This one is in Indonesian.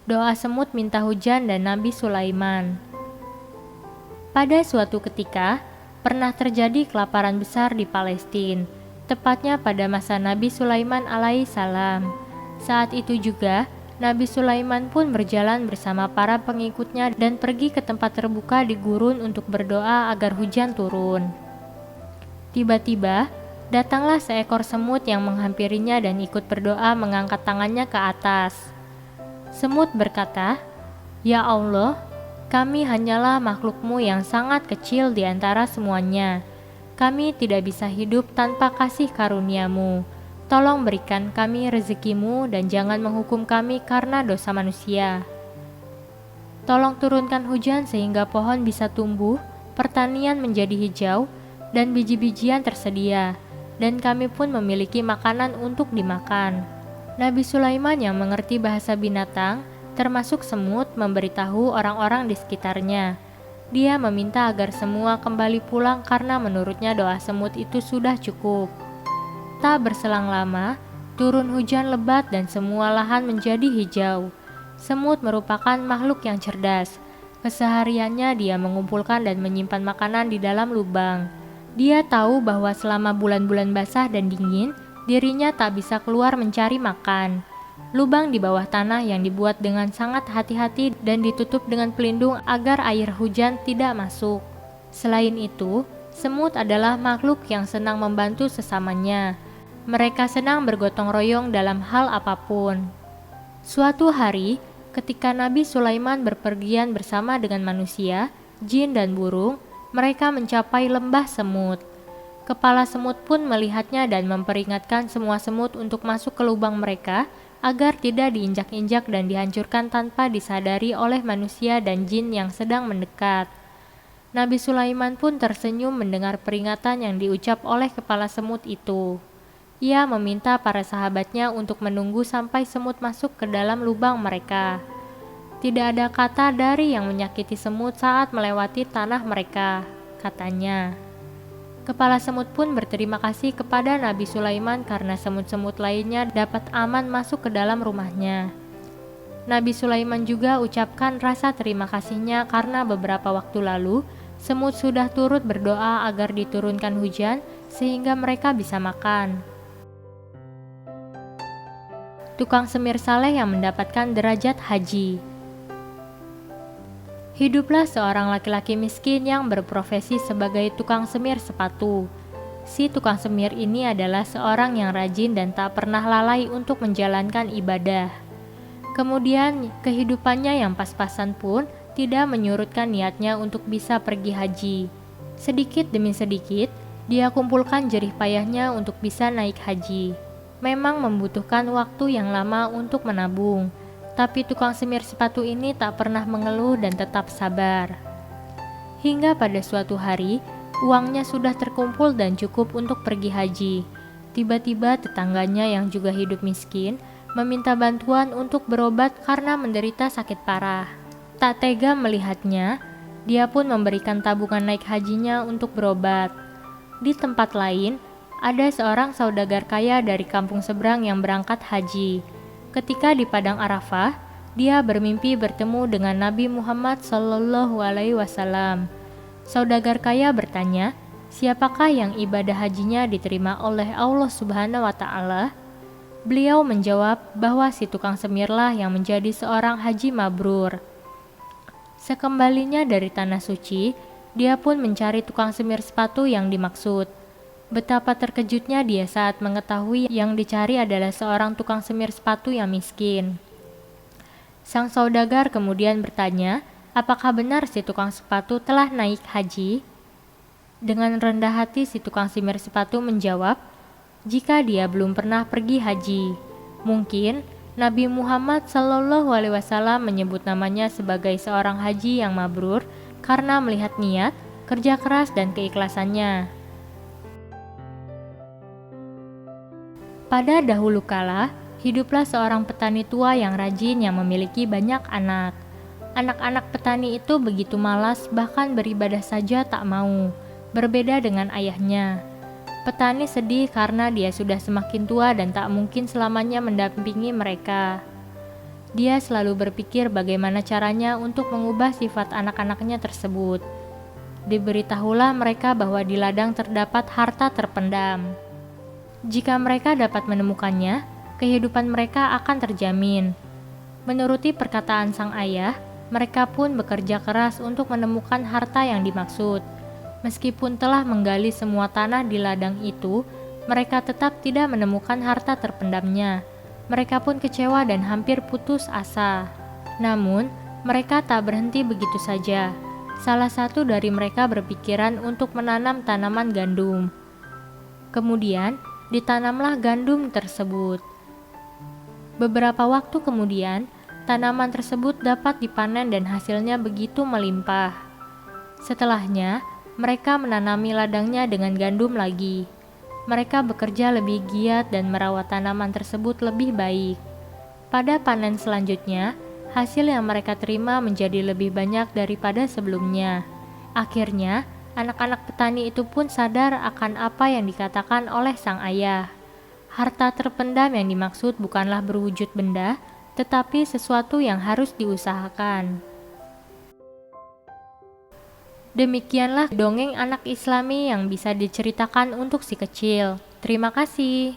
Doa semut minta hujan dan Nabi Sulaiman. Pada suatu ketika, pernah terjadi kelaparan besar di Palestina, tepatnya pada masa Nabi Sulaiman alaihissalam. Saat itu juga, Nabi Sulaiman pun berjalan bersama para pengikutnya dan pergi ke tempat terbuka di gurun untuk berdoa agar hujan turun. Tiba-tiba, datanglah seekor semut yang menghampirinya dan ikut berdoa mengangkat tangannya ke atas. Semut berkata, "Ya Allah, kami hanyalah makhluk-Mu yang sangat kecil di antara semuanya. Kami tidak bisa hidup tanpa kasih karunia-Mu. Tolong berikan kami rezeki-Mu dan jangan menghukum kami karena dosa manusia. Tolong turunkan hujan sehingga pohon bisa tumbuh, pertanian menjadi hijau, dan biji-bijian tersedia, dan kami pun memiliki makanan untuk dimakan." Nabi Sulaiman yang mengerti bahasa binatang, termasuk semut, memberitahu orang-orang di sekitarnya. Dia meminta agar semua kembali pulang karena menurutnya doa semut itu sudah cukup. Tak berselang lama, turun hujan lebat dan semua lahan menjadi hijau. Semut merupakan makhluk yang cerdas. Kesehariannya dia mengumpulkan dan menyimpan makanan di dalam lubang. Dia tahu bahwa selama bulan-bulan basah dan dingin, dirinya tak bisa keluar mencari makan. Lubang di bawah tanah yang dibuat dengan sangat hati-hati dan ditutup dengan pelindung agar air hujan tidak masuk. Selain itu, semut adalah makhluk yang senang membantu sesamanya. Mereka senang bergotong royong dalam hal apapun. Suatu hari, ketika Nabi Sulaiman berpergian bersama dengan manusia, jin dan burung, mereka mencapai lembah semut. Kepala semut pun melihatnya dan memperingatkan semua semut untuk masuk ke lubang mereka agar tidak diinjak-injak dan dihancurkan tanpa disadari oleh manusia dan jin yang sedang mendekat. Nabi Sulaiman pun tersenyum mendengar peringatan yang diucap oleh kepala semut itu. Ia meminta para sahabatnya untuk menunggu sampai semut masuk ke dalam lubang mereka. Tidak ada kata dari yang menyakiti semut saat melewati tanah mereka, katanya. Kepala semut pun berterima kasih kepada Nabi Sulaiman karena semut-semut lainnya dapat aman masuk ke dalam rumahnya. Nabi Sulaiman juga ucapkan rasa terima kasihnya karena beberapa waktu lalu, semut sudah turut berdoa agar diturunkan hujan sehingga mereka bisa makan. Tukang semir saleh yang mendapatkan derajat haji. Hiduplah seorang laki-laki miskin yang berprofesi sebagai tukang semir sepatu. Si tukang semir ini adalah seorang yang rajin dan tak pernah lalai untuk menjalankan ibadah. Kemudian, kehidupannya yang pas-pasan pun tidak menyurutkan niatnya untuk bisa pergi haji. Sedikit demi sedikit, dia kumpulkan jerih payahnya untuk bisa naik haji. Memang membutuhkan waktu yang lama untuk menabung, tapi tukang semir sepatu ini tak pernah mengeluh dan tetap sabar. Hingga pada suatu hari, uangnya sudah terkumpul dan cukup untuk pergi haji. Tiba-tiba tetangganya yang juga hidup miskin, meminta bantuan untuk berobat karena menderita sakit parah. Tak tega melihatnya, dia pun memberikan tabungan naik hajinya untuk berobat. Di tempat lain, ada seorang saudagar kaya dari kampung seberang yang berangkat haji. Ketika di padang Arafah, dia bermimpi bertemu dengan Nabi Muhammad SAW. Saudagar kaya bertanya, siapakah yang ibadah hajinya diterima oleh Allah Subhanahu wa Ta'ala? Beliau menjawab bahwa si tukang semirlah yang menjadi seorang haji mabrur. Sekembalinya dari tanah suci, dia pun mencari tukang semir sepatu yang dimaksud. Betapa terkejutnya dia saat mengetahui yang dicari adalah seorang tukang semir sepatu yang miskin. Sang saudagar kemudian bertanya, apakah benar si tukang sepatu telah naik haji? Dengan rendah hati si tukang semir sepatu menjawab, jika dia belum pernah pergi haji. Mungkin Nabi Muhammad SAW menyebut namanya sebagai seorang haji yang mabrur karena melihat niat, kerja keras dan keikhlasannya. Pada dahulu kala, hiduplah seorang petani tua yang rajin yang memiliki banyak anak. Anak-anak petani itu begitu malas, bahkan beribadah saja tak mau, berbeda dengan ayahnya. Petani sedih karena dia sudah semakin tua dan tak mungkin selamanya mendampingi mereka. Dia selalu berpikir bagaimana caranya untuk mengubah sifat anak-anaknya tersebut. Diberitahulah mereka bahwa di ladang terdapat harta terpendam. Jika mereka dapat menemukannya, kehidupan mereka akan terjamin. Menuruti perkataan sang ayah, mereka pun bekerja keras untuk menemukan harta yang dimaksud. Meskipun telah menggali semua tanah di ladang itu, mereka tetap tidak menemukan harta terpendamnya. Mereka pun kecewa dan hampir putus asa. Namun, mereka tak berhenti begitu saja. Salah satu dari mereka berpikiran untuk menanam tanaman gandum. Kemudian, ditanamlah gandum tersebut. Beberapa waktu kemudian, tanaman tersebut dapat dipanen dan hasilnya begitu melimpah. Setelahnya, mereka menanami ladangnya dengan gandum lagi. Mereka bekerja lebih giat dan merawat tanaman tersebut lebih baik. Pada panen selanjutnya, hasil yang mereka terima menjadi lebih banyak daripada sebelumnya. Akhirnya, anak-anak petani itu pun sadar akan apa yang dikatakan oleh sang ayah. Harta terpendam yang dimaksud bukanlah berwujud benda, tetapi sesuatu yang harus diusahakan. Demikianlah dongeng anak Islami yang bisa diceritakan untuk si kecil. Terima kasih.